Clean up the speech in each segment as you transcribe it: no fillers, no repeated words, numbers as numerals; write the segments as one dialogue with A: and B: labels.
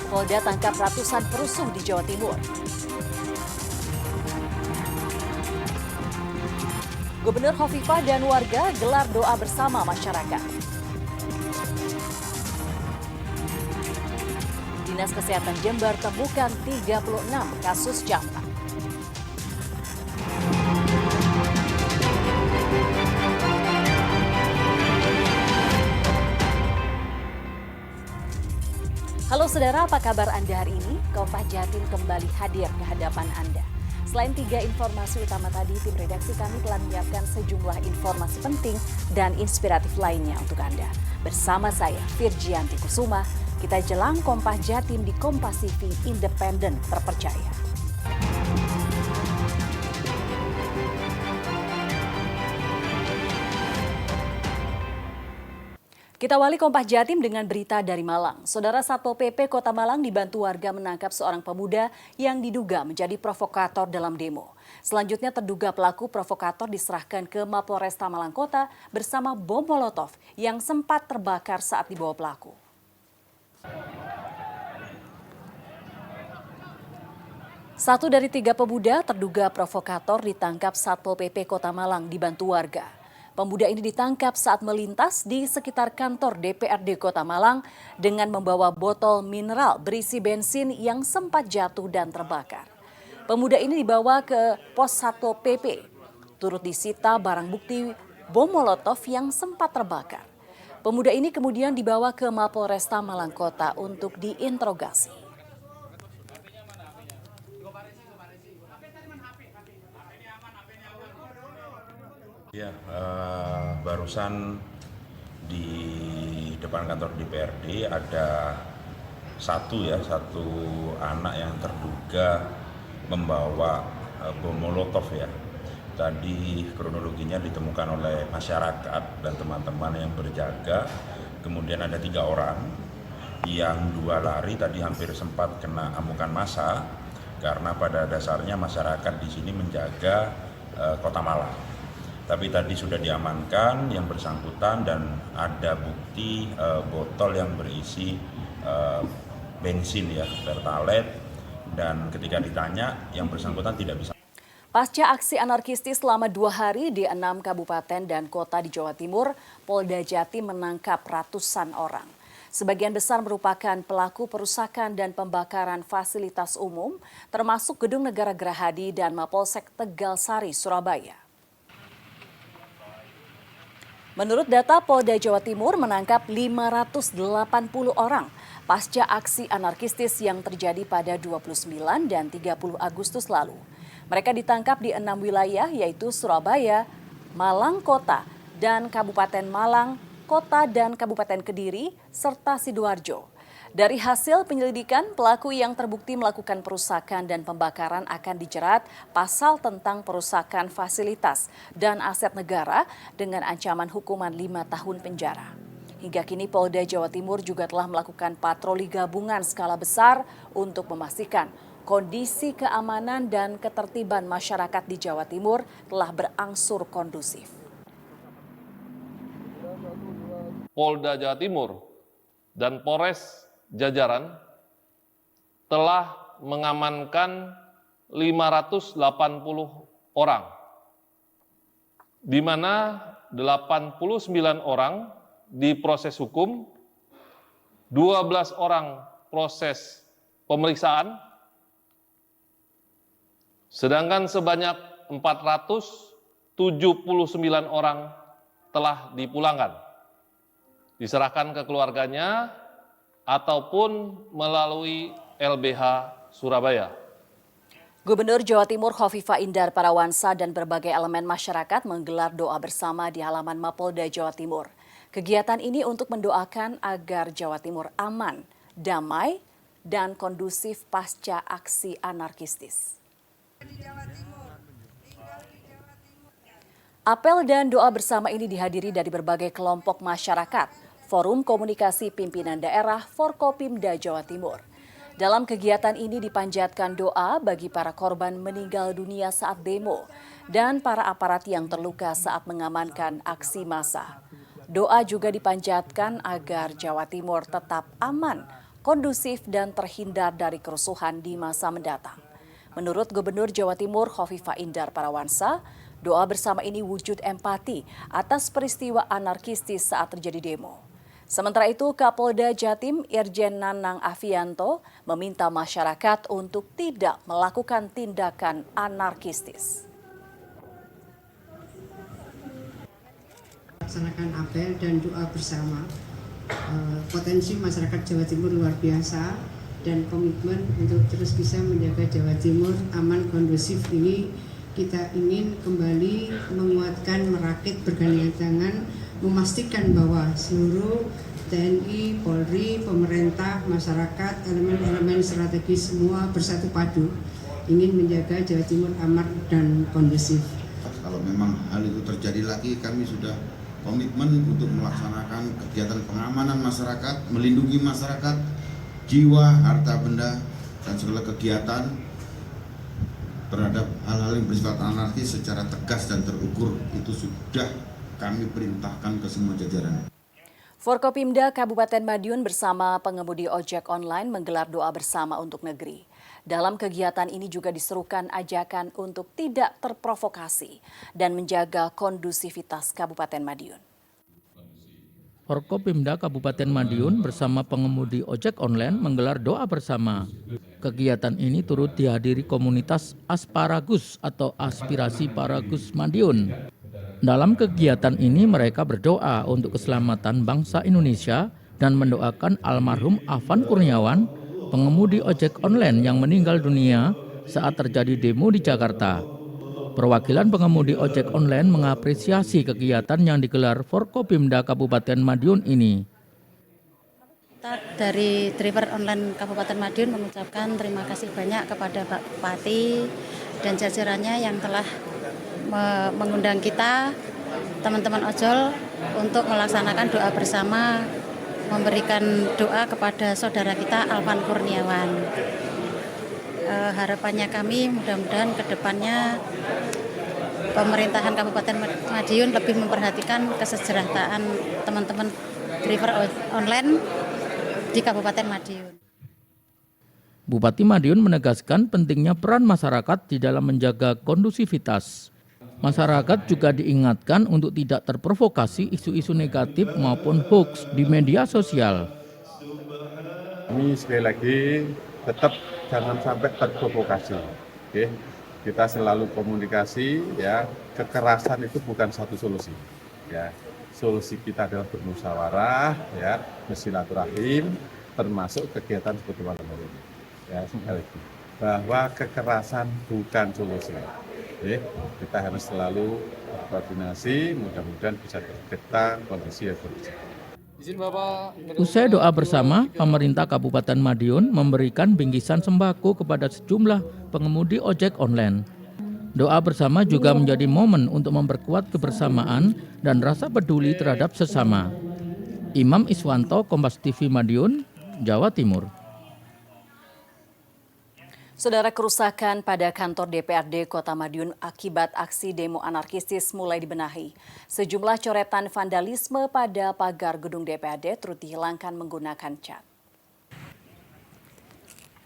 A: Polda tangkap ratusan perusuh di Jawa Timur. Gubernur Khofifah dan warga gelar doa bersama masyarakat. Dinas Kesehatan Jember temukan 36 kasus campak. Halo saudara, apa kabar Anda hari ini? Kompas Jatim kembali hadir ke hadapan Anda. Selain 3 informasi utama tadi, tim redaksi kami telah menyiapkan sejumlah informasi penting dan inspiratif lainnya untuk Anda. Bersama saya, Firjianti Kusuma, kita jelang Kompas Jatim di Kompas TV Independen Terpercaya. Kita awali Kompas Jatim dengan berita dari Malang. Saudara Satpol PP Kota Malang dibantu warga menangkap seorang pemuda yang diduga menjadi provokator dalam demo. Selanjutnya terduga pelaku provokator diserahkan ke Mapolresta Malang Kota bersama bom molotov yang sempat terbakar saat dibawa pelaku. Satu dari 3 pemuda terduga provokator ditangkap Satpol PP Kota Malang dibantu warga. Pemuda ini ditangkap saat melintas di sekitar kantor DPRD Kota Malang dengan membawa botol mineral berisi bensin yang sempat jatuh dan terbakar. Pemuda ini dibawa ke pos Satpol PP. Turut disita barang bukti bom molotov yang sempat terbakar. Pemuda ini kemudian dibawa ke Mapolresta Malang Kota untuk diinterogasi.
B: Ya, barusan di depan kantor DPRD ada satu anak yang terduga membawa bom molotov ya. Tadi kronologinya ditemukan oleh masyarakat dan teman-teman yang berjaga. Kemudian ada 3 orang, yang 2 lari tadi hampir sempat kena amukan massa karena pada dasarnya masyarakat di sini menjaga Kota Malang. Tapi tadi sudah diamankan yang bersangkutan dan ada bukti botol yang berisi bensin ya, pertalite, dan ketika ditanya yang bersangkutan tidak bisa.
A: Pasca aksi anarkistis selama 2 hari di 6 kabupaten dan kota di Jawa Timur, Polda Jatim menangkap ratusan orang. Sebagian besar merupakan pelaku perusakan dan pembakaran fasilitas umum, termasuk Gedung Negara Gerahadi dan Mapolsek Tegalsari, Surabaya. Menurut data Polda Jawa Timur menangkap 580 orang pasca aksi anarkistis yang terjadi pada 29 dan 30 Agustus lalu. Mereka ditangkap di 6 wilayah yaitu Surabaya, Malang Kota, dan Kabupaten Malang Kota dan Kabupaten Kediri, serta Sidoarjo. Dari hasil penyelidikan, pelaku yang terbukti melakukan perusakan dan pembakaran akan dijerat pasal tentang perusakan fasilitas dan aset negara dengan ancaman hukuman 5 tahun penjara. Hingga kini Polda Jawa Timur juga telah melakukan patroli gabungan skala besar untuk memastikan kondisi keamanan dan ketertiban masyarakat di Jawa Timur telah berangsur kondusif.
C: Polda Jawa Timur dan Polres jajaran telah mengamankan 580 orang, di mana 89 orang diproses hukum, 12 orang proses pemeriksaan, sedangkan sebanyak 479 orang telah dipulangkan, diserahkan ke keluarganya, ataupun melalui LBH Surabaya.
A: Gubernur Jawa Timur Khofifah Indar Parawansa dan berbagai elemen masyarakat menggelar doa bersama di halaman Mapolda Jawa Timur. Kegiatan ini untuk mendoakan agar Jawa Timur aman, damai, dan kondusif pasca aksi anarkistis. Apel dan doa bersama ini dihadiri dari berbagai kelompok masyarakat, Forum Komunikasi Pimpinan Daerah Forkopimda Jawa Timur. Dalam kegiatan ini dipanjatkan doa bagi para korban meninggal dunia saat demo dan para aparat yang terluka saat mengamankan aksi massa. Doa juga dipanjatkan agar Jawa Timur tetap aman, kondusif dan terhindar dari kerusuhan di masa mendatang. Menurut Gubernur Jawa Timur Khofifah Indar Parawansa, doa bersama ini wujud empati atas peristiwa anarkistis saat terjadi demo. Sementara itu, Kapolda Jatim Irjen Nanang Afianto meminta masyarakat untuk tidak melakukan tindakan anarkistis.
D: Laksanakan apel dan doa bersama. Potensi masyarakat Jawa Timur luar biasa dan komitmen untuk terus bisa menjaga Jawa Timur aman kondusif ini kita ingin kembali menguatkan, merakit, bergandengan tangan, memastikan bahwa seluruh TNI, Polri, pemerintah, masyarakat, elemen-elemen strategis semua bersatu padu ingin menjaga Jawa Timur aman dan kondusif.
E: Kalau memang hal itu terjadi lagi, kami sudah komitmen untuk melaksanakan kegiatan pengamanan masyarakat, melindungi masyarakat, jiwa, harta benda, dan segala kegiatan terhadap hal-hal yang bersifat anarkis secara tegas dan terukur. Itu sudah kami perintahkan ke semua jajaran.
A: Forkopimda Kabupaten Madiun bersama pengemudi ojek online menggelar doa bersama untuk negeri. Dalam kegiatan ini juga diserukan ajakan untuk tidak terprovokasi dan menjaga kondusivitas Kabupaten Madiun.
F: Forkopimda Kabupaten Madiun bersama pengemudi ojek online menggelar doa bersama. Kegiatan ini turut dihadiri komunitas Asparagus atau Aspirasi Paragus Madiun. Dalam kegiatan ini mereka berdoa untuk keselamatan bangsa Indonesia dan mendoakan almarhum Afan Kurniawan, pengemudi ojek online yang meninggal dunia saat terjadi demo di Jakarta. Perwakilan pengemudi ojek online mengapresiasi kegiatan yang digelar Forkopimda Kabupaten Madiun ini.
G: Dari driver online Kabupaten Madiun mengucapkan terima kasih banyak kepada Pak Bupati dan jajarannya yang telah mengundang kita, teman-teman ojol, untuk melaksanakan doa bersama, memberikan doa kepada saudara kita Afan Kurniawan. Harapannya kami mudah-mudahan ke depannya pemerintahan Kabupaten Madiun lebih memperhatikan kesejahteraan teman-teman driver online di Kabupaten Madiun.
F: Bupati Madiun menegaskan pentingnya peran masyarakat di dalam menjaga kondusivitas. Masyarakat juga diingatkan untuk tidak terprovokasi isu-isu negatif maupun hoax di media sosial.
H: Kami sekali lagi tetap jangan sampai terprovokasi. Oke, kita selalu komunikasi, ya. Kekerasan itu bukan satu solusi. Ya, solusi kita adalah bermusyawarah, ya, bersilaturahim, termasuk kegiatan seperti malam hari ini. Ya, sekali lagi bahwa kekerasan bukan solusi. Oke, kita harus selalu berkoordinasi, mudah-mudahan bisa tercipta kondisi yang kondusif.
F: Usai doa bersama, pemerintah Kabupaten Madiun memberikan bingkisan sembako kepada sejumlah pengemudi ojek online. Doa bersama juga menjadi momen untuk memperkuat kebersamaan dan rasa peduli terhadap sesama. Imam Iswanto, Kompas TV Madiun, Jawa Timur.
A: Saudara, kerusakan pada kantor DPRD Kota Madiun akibat aksi demo anarkistis mulai dibenahi. Sejumlah coretan vandalisme pada pagar gedung DPRD turut dihilangkan menggunakan cat.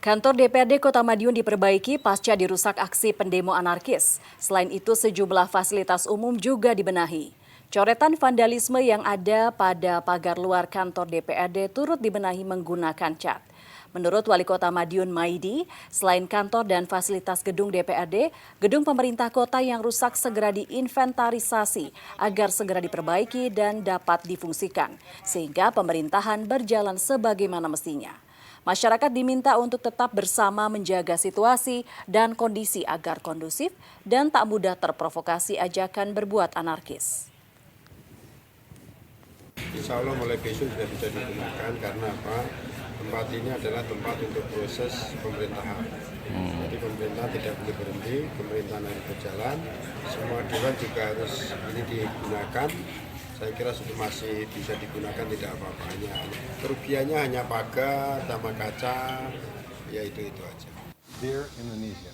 A: Kantor DPRD Kota Madiun diperbaiki pasca dirusak aksi pendemo anarkis. Selain itu, sejumlah fasilitas umum juga dibenahi. Coretan vandalisme yang ada pada pagar luar kantor DPRD turut dibenahi menggunakan cat. Menurut Wali Kota Madiun Maidi, selain kantor dan fasilitas gedung DPRD, gedung pemerintah kota yang rusak segera diinventarisasi agar segera diperbaiki dan dapat difungsikan, sehingga pemerintahan berjalan sebagaimana mestinya. Masyarakat diminta untuk tetap bersama menjaga situasi dan kondisi agar kondusif dan tak mudah terprovokasi ajakan berbuat anarkis.
I: Insya Allah mulai besok sudah bisa digunakan karena apa? Tempat ini adalah tempat untuk proses pemerintahan. Jadi pemerintah tidak boleh berhenti, pemerintahan harus berjalan. Semua dewan juga harus ini digunakan. Saya kira sudah masih bisa digunakan, tidak apa-apa. Kerugiannya hanya pagar, sama kaca, ya itu aja.
J: Dear Indonesia,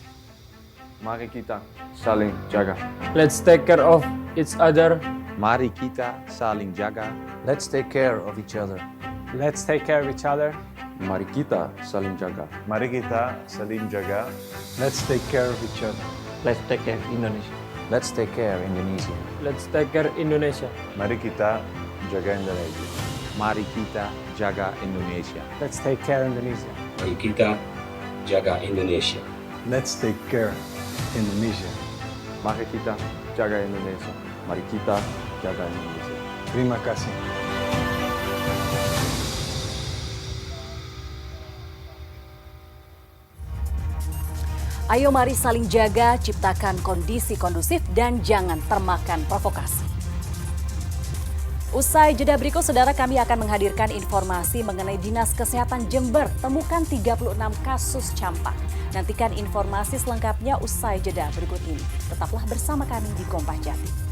J: mari kita saling jaga.
K: Let's take care of each other.
J: Mari kita saling jaga.
K: Let's take care of each other.
L: Let's take care of each other.
J: Mari kita saling jaga.
L: Mari kita saling jaga.
K: Let's take care of each other.
J: Let's take care Indonesia. Let's take care Indonesia.
K: Let's take care Indonesia.
L: Mari kita jaga Indonesia.
J: Mari kita jaga Indonesia.
K: Let's take care Indonesia.
M: Mari kita jaga Indonesia.
L: Let's take care Indonesia.
J: Mari kita jaga Indonesia. Mari kita jaga Indonesia.
L: Terima kasih.
A: Ayo mari saling jaga, ciptakan kondisi kondusif dan jangan termakan provokasi. Usai jeda berikut, saudara, kami akan menghadirkan informasi mengenai Dinas Kesehatan Jember temukan 36 kasus campak. Nantikan informasi selengkapnya usai jeda berikut ini. Tetaplah bersama kami di Kompas Jati.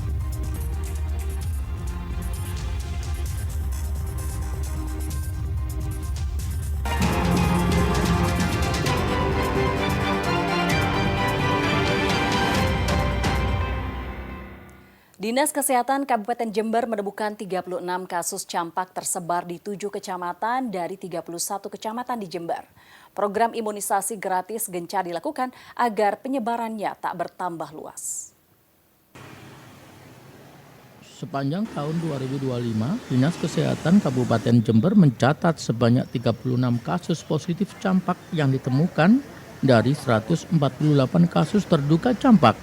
A: Dinas Kesehatan Kabupaten Jember menemukan 36 kasus campak tersebar di 7 kecamatan dari 31 kecamatan di Jember. Program imunisasi gratis gencar dilakukan agar penyebarannya tak bertambah luas.
F: Sepanjang tahun 2025, Dinas Kesehatan Kabupaten Jember mencatat sebanyak 36 kasus positif campak yang ditemukan dari 148 kasus terduga campak.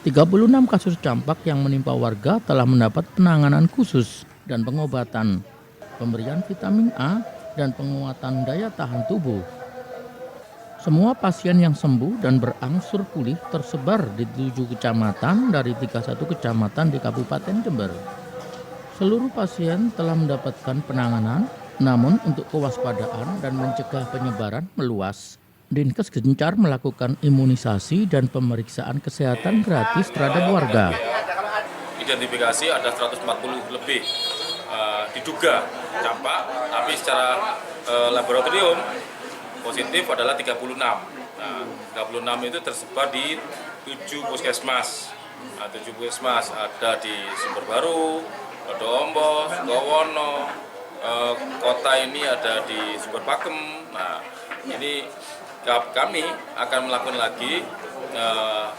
F: 36 kasus campak yang menimpa warga telah mendapat penanganan khusus dan pengobatan, pemberian vitamin A, dan penguatan daya tahan tubuh. Semua pasien yang sembuh dan berangsur pulih tersebar di 7 kecamatan dari 31 kecamatan di Kabupaten Jember. Seluruh pasien telah mendapatkan penanganan, namun untuk kewaspadaan dan mencegah penyebaran meluas, Dinkes gencar melakukan imunisasi dan pemeriksaan kesehatan gratis terhadap warga.
N: Identifikasi ada 140 lebih diduga campak, tapi secara laboratorium positif adalah 36. Nah, 36 itu tersebar di 7 puskesmas. 7 puskesmas ada di Sumber Baru, Ombos, Gowono, kota ini ada di Sumber Pakem. Nah, ini kami akan melakukan lagi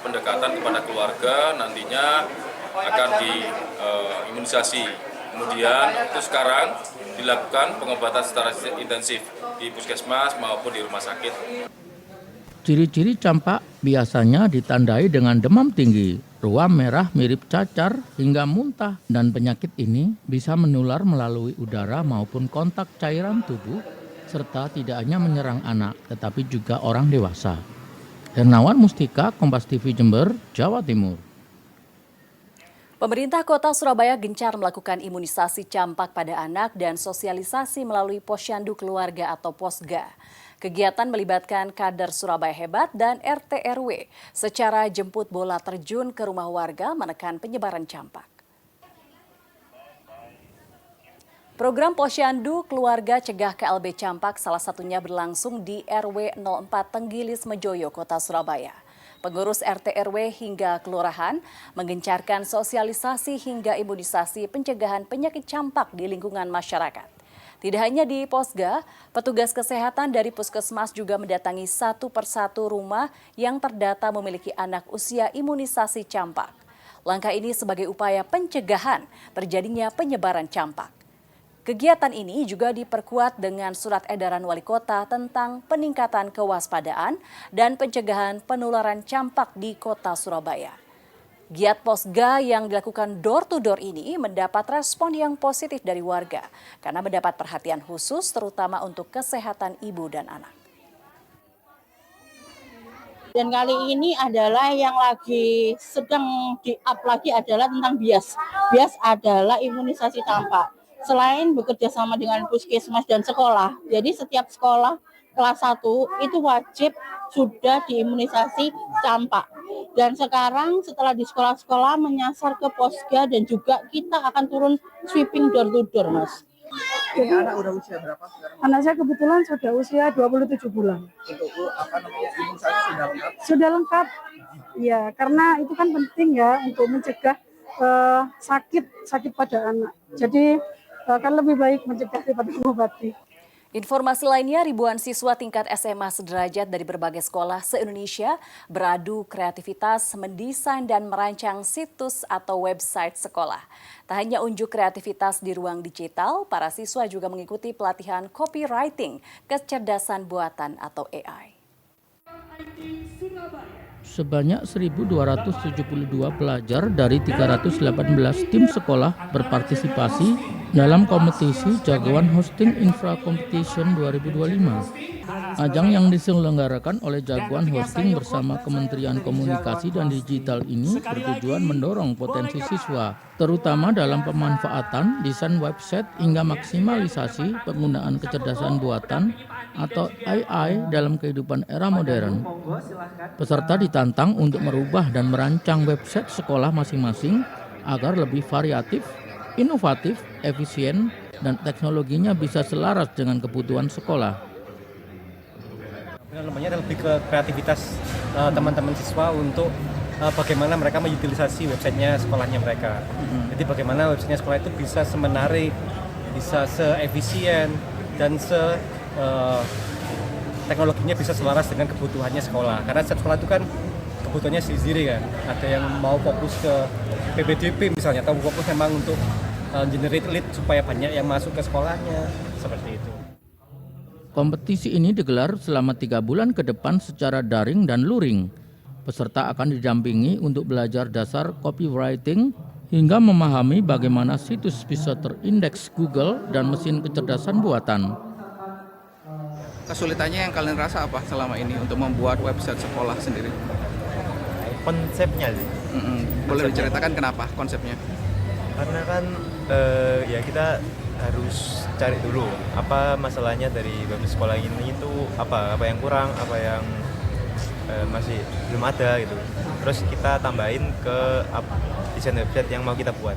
N: pendekatan kepada keluarga, nantinya akan diimunisasi. Kemudian itu sekarang dilakukan pengobatan secara intensif di puskesmas maupun di rumah sakit.
F: Ciri-ciri campak biasanya ditandai dengan demam tinggi, ruam merah mirip cacar hingga muntah, dan penyakit ini bisa menular melalui udara maupun kontak cairan tubuh, serta tidak hanya menyerang anak, tetapi juga orang dewasa. Hernawan Mustika, Kompas TV Jember, Jawa Timur.
A: Pemerintah Kota Surabaya gencar melakukan imunisasi campak pada anak dan sosialisasi melalui Posyandu Keluarga atau Posga. Kegiatan melibatkan kader Surabaya Hebat dan RT RW secara jemput bola terjun ke rumah warga menekan penyebaran campak. Program Posyandu Keluarga Cegah KLB Campak salah satunya berlangsung di RW 04 Tenggilis Mejoyo, Kota Surabaya. Pengurus RT RW hingga kelurahan menggencarkan sosialisasi hingga imunisasi pencegahan penyakit campak di lingkungan masyarakat. Tidak hanya di Posga, petugas kesehatan dari Puskesmas juga mendatangi satu persatu rumah yang terdata memiliki anak usia imunisasi campak. Langkah ini sebagai upaya pencegahan terjadinya penyebaran campak. Kegiatan ini juga diperkuat dengan surat edaran wali kota tentang peningkatan kewaspadaan dan pencegahan penularan campak di Kota Surabaya. Giat Posga yang dilakukan door to door ini mendapat respon yang positif dari warga karena mendapat perhatian khusus terutama untuk kesehatan ibu dan anak.
O: Dan kali ini adalah yang lagi sedang di-up lagi adalah tentang bias. Bias adalah imunisasi campak. Selain bekerja sama dengan puskesmas dan sekolah, jadi setiap sekolah kelas 1 itu wajib sudah diimunisasi campak. Dan sekarang setelah di sekolah-sekolah menyasar ke Posga dan juga kita akan turun sweeping door to door, Mas.
P: Ini anak udah usia berapa sekarang?
Q: Anak saya kebetulan sudah usia 27 bulan.
P: Untuk imunisasi sudah lengkap?
Q: Sudah lengkap, ya karena itu kan penting ya untuk mencegah sakit pada anak. Jadi akan lebih baik mencegah daripada mengobati.
A: Informasi lainnya, ribuan siswa tingkat SMA sederajat dari berbagai sekolah se-Indonesia beradu kreativitas mendesain dan merancang situs atau website sekolah. Tak hanya unjuk kreativitas di ruang digital, para siswa juga mengikuti pelatihan copywriting, kecerdasan buatan atau AI.
F: Sebanyak 1.272 pelajar dari 318 tim sekolah berpartisipasi dalam kompetisi Jagoan Hosting Infra Competition 2025. Ajang yang diselenggarakan oleh Jagoan Hosting bersama Kementerian Komunikasi dan Digital ini bertujuan mendorong potensi siswa, terutama dalam pemanfaatan desain website hingga maksimalisasi penggunaan kecerdasan buatan atau AI dalam kehidupan era modern. Peserta ditantang untuk merubah dan merancang website sekolah masing-masing agar lebih variatif, inovatif, efisien, dan teknologinya bisa selaras dengan kebutuhan sekolah.
R: Namanya lebih ke kreativitas teman-teman siswa untuk bagaimana mereka mengutilisasi websitenya sekolahnya mereka. Jadi bagaimana websitenya sekolah itu bisa semenarik, bisa seefisien, dan teknologinya bisa selaras dengan kebutuhannya sekolah. Karena setiap sekolah itu kan kebutuhannya sendiri kan. Ada yang mau fokus ke PPDB misalnya, atau fokus memang untuk generate lead supaya banyak yang masuk ke sekolahnya, seperti itu.
F: Kompetisi ini digelar selama 3 bulan ke depan secara daring dan luring. Peserta akan didampingi untuk belajar dasar copywriting hingga memahami bagaimana situs bisa terindeks Google dan mesin kecerdasan buatan.
P: Kesulitannya yang kalian rasa apa selama ini untuk membuat website sekolah sendiri?
S: Konsepnya sih.
P: Boleh diceritakan kenapa konsepnya?
S: Karena kan ya kita harus cari dulu apa masalahnya dari website sekolah ini itu apa yang kurang, apa yang masih belum ada gitu. Terus kita tambahin ke desain website yang mau kita buat.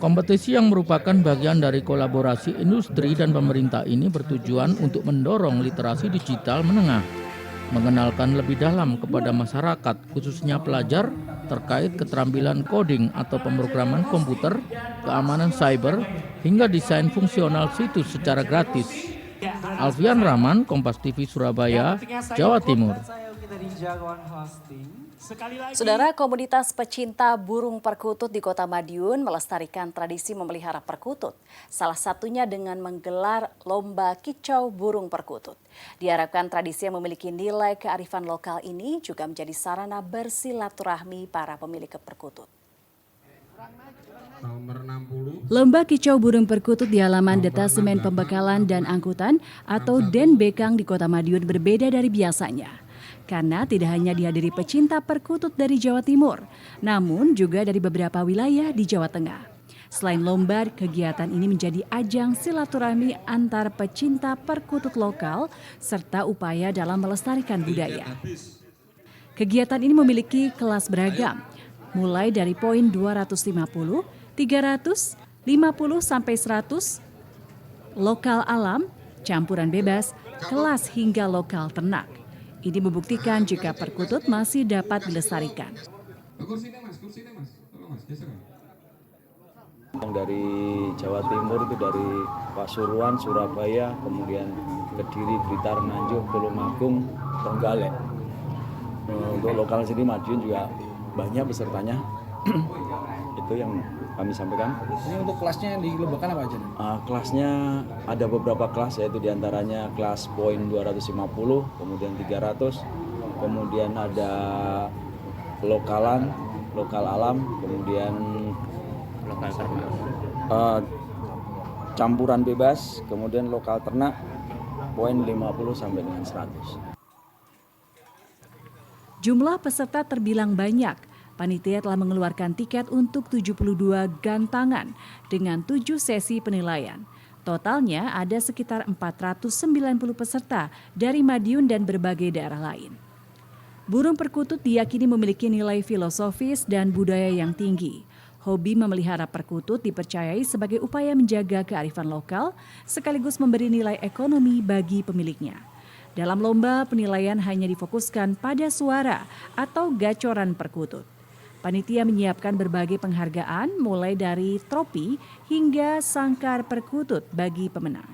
F: Kompetisi yang merupakan bagian dari kolaborasi industri dan pemerintah ini bertujuan untuk mendorong literasi digital menengah, mengenalkan lebih dalam kepada masyarakat, khususnya pelajar, terkait keterampilan coding atau pemrograman komputer, keamanan cyber, hingga desain fungsional situs secara gratis. Alfian Rahman, Kompas TV Surabaya, Jawa Timur.
A: Saudara, komunitas pecinta burung perkutut di Kota Madiun melestarikan tradisi memelihara perkutut. Salah satunya dengan menggelar lomba kicau burung perkutut. Diharapkan tradisi yang memiliki nilai kearifan lokal ini juga menjadi sarana bersilaturahmi para pemilik perkutut. Lomba kicau burung perkutut di halaman Detasemen Pembekalan dan Angkutan atau Denbekang di Kota Madiun berbeda dari biasanya. Karena tidak hanya dihadiri pecinta perkutut dari Jawa Timur, namun juga dari beberapa wilayah di Jawa Tengah. Selain lomba, kegiatan ini menjadi ajang silaturahmi antar pecinta perkutut lokal serta upaya dalam melestarikan budaya. Kegiatan ini memiliki kelas beragam, mulai dari poin 250, 300, 50 sampai 100, lokal alam, campuran bebas, kelas hingga lokal ternak. Ini membuktikan jika perkutut masih dapat dilestarikan.
T: Yang dari Jawa Timur itu dari Pasuruan, Surabaya, kemudian Kediri, Blitar, Nganjuk, Tulungagung, Trenggalek. Untuk lokal sini Madiun juga banyak pesertanya. Itu yang kami sampaikan.
P: Ini untuk kelasnya yang dilombakan apa aja?
T: Kelasnya ada beberapa kelas, yaitu diantaranya kelas poin 250, kemudian 300, kemudian ada lokal alam, kemudian lokal ternak, campuran bebas, kemudian lokal ternak, poin 50 sampai dengan 100.
A: Jumlah peserta terbilang banyak. Panitia telah mengeluarkan tiket untuk 72 gantangan dengan 7 sesi penilaian. Totalnya ada sekitar 490 peserta dari Madiun dan berbagai daerah lain. Burung perkutut diyakini memiliki nilai filosofis dan budaya yang tinggi. Hobi memelihara perkutut dipercayai sebagai upaya menjaga kearifan lokal sekaligus memberi nilai ekonomi bagi pemiliknya. Dalam lomba, penilaian hanya difokuskan pada suara atau gacoran perkutut. Panitia menyiapkan berbagai penghargaan mulai dari tropi hingga sangkar perkutut bagi pemenang.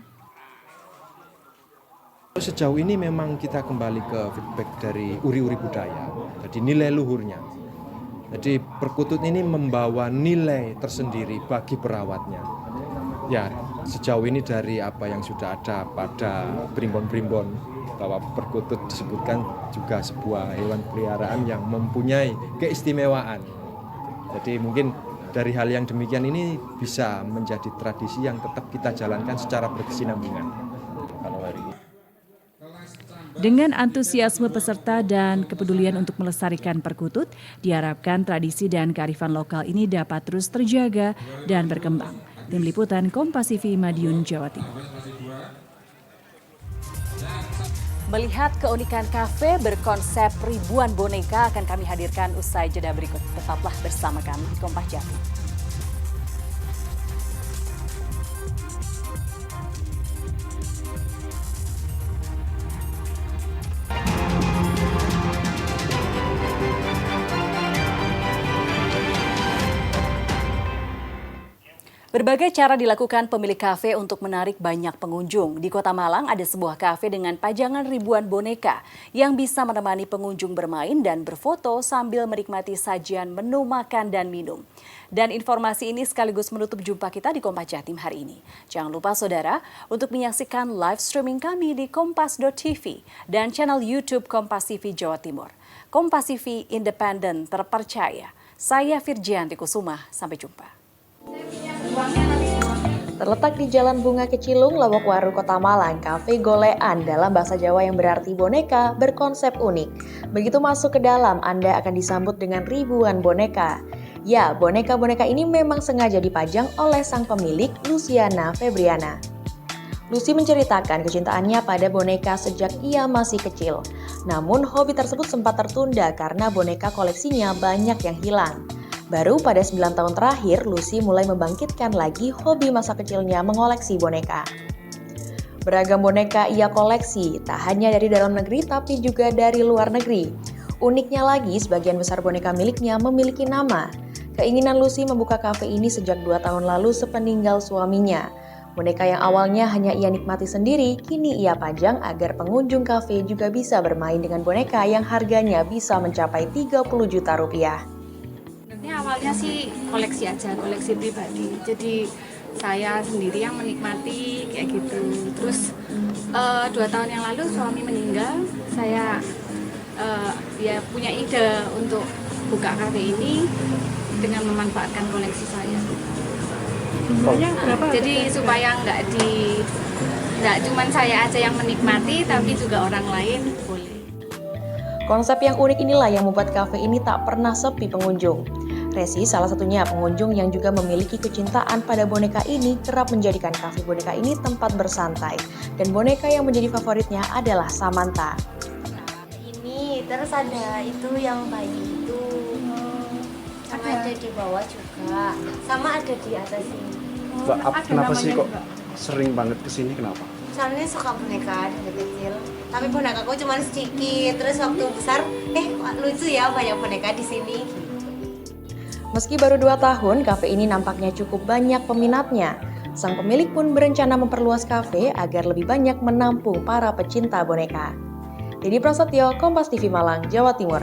U: Sejauh ini memang kita kembali ke feedback dari uri-uri budaya, jadi nilai luhurnya. Jadi perkutut ini membawa nilai tersendiri bagi perawatnya. Ya, sejauh ini dari apa yang sudah ada pada primbon-primbon, bahwa perkutut disebutkan juga sebuah hewan peliharaan yang mempunyai keistimewaan. Jadi mungkin dari hal yang demikian ini bisa menjadi tradisi yang tetap kita jalankan secara berkesinambungan.
A: Dengan antusiasme peserta dan kepedulian untuk melestarikan perkutut, diharapkan tradisi dan kearifan lokal ini dapat terus terjaga dan berkembang. Tim Liputan Kompas TV, Madiun, Jawa Timur. Melihat keunikan kafe berkonsep ribuan boneka akan kami hadirkan usai jeda berikut. Tetaplah bersama kami di Kompas Jatim. Berbagai cara dilakukan pemilik kafe untuk menarik banyak pengunjung. Di Kota Malang ada sebuah kafe dengan pajangan ribuan boneka yang bisa menemani pengunjung bermain dan berfoto sambil menikmati sajian menu makan dan minum. Dan informasi ini sekaligus menutup jumpa kita di Kompas Jatim hari ini. Jangan lupa saudara untuk menyaksikan live streaming kami di kompas.tv dan channel YouTube Kompas TV Jawa Timur. Kompas TV independen terpercaya. Saya Virgianti Kusuma, sampai jumpa.
V: Terletak di Jalan Bunga Kecilung, Lawokwaru, Kota Malang, Kafe Golean dalam bahasa Jawa yang berarti boneka berkonsep unik. Begitu masuk ke dalam, Anda akan disambut dengan ribuan boneka. Ya, boneka-boneka ini memang sengaja dipajang oleh sang pemilik, Luciana Febriana. Lucy menceritakan kecintaannya pada boneka sejak ia masih kecil. Namun, hobi tersebut sempat tertunda karena boneka koleksinya banyak yang hilang. Baru pada 9 tahun terakhir, Lucy mulai membangkitkan lagi hobi masa kecilnya mengoleksi boneka. Beragam boneka ia koleksi, tak hanya dari dalam negeri tapi juga dari luar negeri. Uniknya lagi, sebagian besar boneka miliknya memiliki nama. Keinginan Lucy membuka kafe ini sejak 2 tahun lalu sepeninggal suaminya. Boneka yang awalnya hanya ia nikmati sendiri, kini ia pajang agar pengunjung kafe juga bisa bermain dengan boneka yang harganya bisa mencapai 30 juta rupiah.
W: Awalnya sih koleksi aja, koleksi pribadi. Jadi saya sendiri yang menikmati kayak gitu. Terus 2 tahun yang lalu suami meninggal, saya ya punya ide untuk buka kafe ini dengan memanfaatkan koleksi saya. Jadi supaya nggak cuma saya aja yang menikmati, tapi juga orang lain boleh.
V: Konsep yang unik inilah yang membuat kafe ini tak pernah sepi pengunjung. Resi, salah satunya pengunjung yang juga memiliki kecintaan pada boneka ini, kerap menjadikan kafe boneka ini tempat bersantai. Dan boneka yang menjadi favoritnya adalah Samantha.
X: Ini terus ada itu yang bayi itu, sama ada di bawah juga, sama ada di atas ini.
L: Kenapa sih kok sering banget kesini, kenapa?
X: Soalnya suka boneka dari kecil, tapi bonekaku cuma sedikit. Terus waktu besar, lucu ya banyak boneka di sini.
V: Meski baru 2 tahun, kafe ini nampaknya cukup banyak peminatnya. Sang pemilik pun berencana memperluas kafe agar lebih banyak menampung para pecinta boneka. Didi Prasetyo, Kompas TV Malang, Jawa Timur.